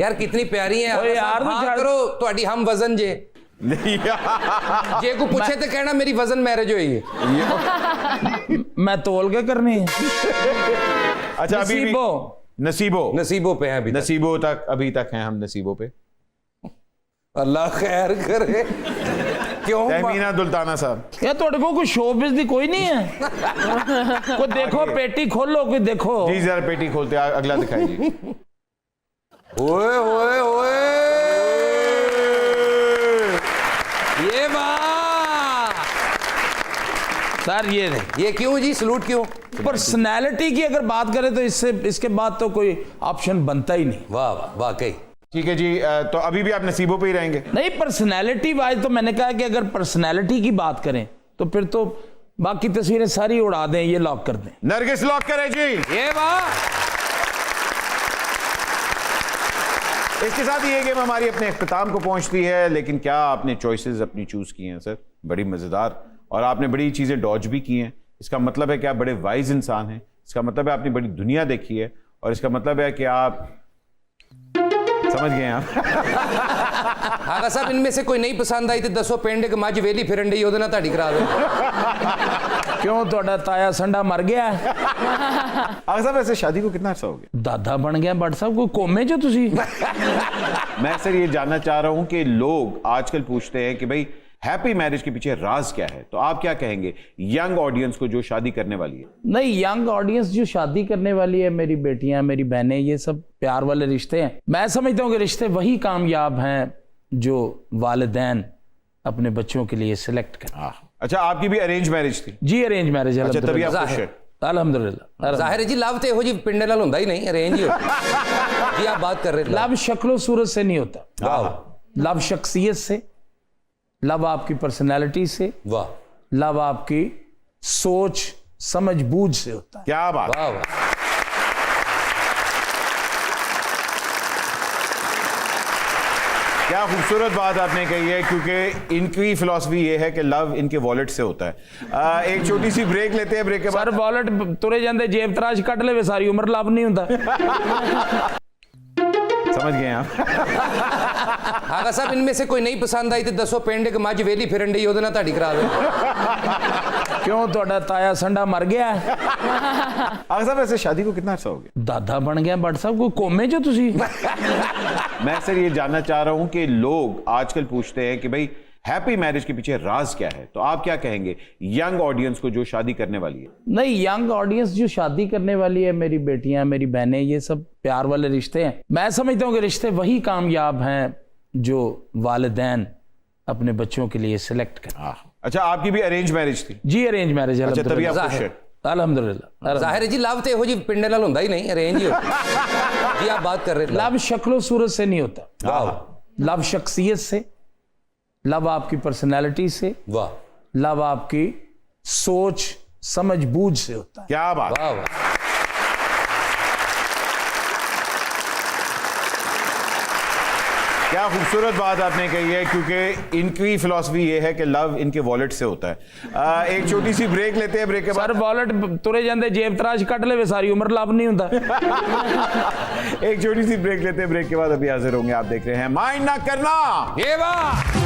यार कितनी प्यारी है ओए यार, हाँ तो करो ਤੁਹਾਡੀ ਹਮ ਵਜ਼ਨ ਜੇ ਜੇ को पूछे तो कहना मेरी वजन मैरिज हुई है मैं तोल के करनी है। अच्छा अभी भी नसीबों पे हैं अभी नसीबों तक अभी तक हैं हम नसीबों पे। अल्लाह खैर करे। क्यों तहमीना दुल्ताना साहब यार थोड़े को कोई शोबिज़ दी कोई नहीं है? कोई देखो पेटी खोलो, कोई देखो। जी जरा पेटी खोलते अगला दिखाइए। ओए ओए ओए ये वाह सर ये क्यों जी सलूट क्यों? पर्सनैलिटी की अगर बात करें तो इसके बाद तो कोई ऑप्शन बनता ही नहीं। वाह वाह वाकई ठीक है जी। तो अभी भी आप नसीबों पे ही रहेंगे? नहीं, पर्सनैलिटी वाइज तो मैंने कहा कि अगर पर्सनैलिटी की बात करें तो फिर तो बाकी तस्वीरें सारी उड़ा दें, ये लॉक कर दें। नरगिस लॉक करें जी। ये वाह। इसके साथ ही ये गेम हमारी अपने इख्तिताम को पहुंचती है, लेकिन क्या आपने चॉइसेस अपनी चूज की हैं सर? बड़ी मजेदार, और आपने बड़ी चीजें डॉज भी की हैं। इसका मतलब है कि आप बड़े वाइज इंसान हैं, इसका मतलब है आपने बड़ी दुनिया देखी है, और इसका मतलब है कि आप समझ गए आप। आगा साहब इनमें से कोई नहीं पसंद आई तो दसो पिंड के मज वेली फिरन डी ओदे नाल ताड़ी करा दो। क्यों ਤੁਹਾਡਾ ਤਾਇਆ संडा मर गया? आगा साहब ऐसे शादी को कितना अर्सा हो गया? दादा बन गया बट साहब कोई कोमे जो तुसी। मैं सर ये जानना चाह रहा हूं कि लोग आजकल पूछते हैं कि भाई हैप्पी मैरिज के पीछे राज क्या है, तो आप क्या कहेंगे यंग ऑडियंस को जो शादी करने वाली है? नहीं, यंग ऑडियंस जो शादी करने वाली है, मेरी बेटियां, मेरी बहनें, ये सब प्यार वाले रिश्ते हैं। मैं समझता हूँ कि रिश्ते वही कामयाब हैं जो वालिदैन अपने बच्चों के लिए सिलेक्ट करें। अच्छा, आपकी भी अरेंज मैरिज थी? जी अरेंज मैरिज। अच्छा, तभी आप खुश हैं? अल्हम्दुलिल्लाह। जाहिर है जी लव तो जी पिंडे नाल होंदा ही नहीं, अरेंज ही होता। जी आप बात कर रहे हैं लव शक्लो सूरत से नहीं होता, लव शख्सियत से, लव आपकी पर्सनैलिटी से, वाह लव आपकी सोच समझ बूझ से होता है। क्या बात। वाह वाह। क्या खूबसूरत बात आपने कही है, क्योंकि इनकी फिलॉसफी ये है कि लव इनके वॉलेट से होता है। एक छोटी सी ब्रेक लेते हैं, ब्रेक के बाद। सर वॉलेट तुरे जाते जेब तराश कट ले सारी उम्र लव नहीं होता। समझ गए आप। आगा साहब इनमें से कोई नहीं पसंद आई तो दसो पिंड के मज वेली फिरन डी ओदे नाल ताड़ी करा दो। क्यों ਤੁਹਾਡਾ ਤਾਇਆ संडा मर गया? आगा साहब ऐसे शादी को कितना अर्सा हो गया? दादा बन गया बट साहब कोई कोमे जो तुसी। मैं सर ये जानना चाह रहा हूं कि लोग आजकल पूछते हैं कि भाई हैप्पी मैरिज के पीछे राज क्या है, तो आप क्या कहेंगे यंग ऑडियंस को जो शादी करने वाली है? नहीं, यंग ऑडियंस जो शादी करने वाली है, मेरी बेटियां, मेरी बहनें, ये सब प्यार वाले रिश्ते हैं। मैं समझता हूँ कि रिश्ते वही कामयाब हैं जो वालिदैन अपने बच्चों के लिए सिलेक्ट करें। अच्छा, आपकी भी अरेंज मैरिज थी? जी अरेंज मैरिज। अच्छा, तभी आप खुश हैं? अल्हम्दुलिल्लाह। जाहिर है जी लव तो जी पिंडे नाल होंदा ही नहीं, अरेंज ही होता। जी आप बात कर रहे हैं लव शक्लो सूरत से नहीं होता, वाह लव शख्सियत से, लव आपकी पर्सनैलिटी से, वाह लव आपकी सोच समझ बूझ से होता है। क्या बात। वाह वाह। क्या खूबसूरत बात आपने कही है, क्योंकि इनकी फिलॉसफी ये है कि लव इनके वॉलेट से होता है। एक छोटी सी ब्रेक लेते हैं, ब्रेक के बाद। सर वॉलेट तुरे जाते जेब तराश कट ले सारी उम्र लव नहीं होता। एक छोटी सी ब्रेक लेते हैं, ब्रेक के बाद अभी हाजिर होंगे। आप देख रहे हैं माइंड ना करना। ये वाह।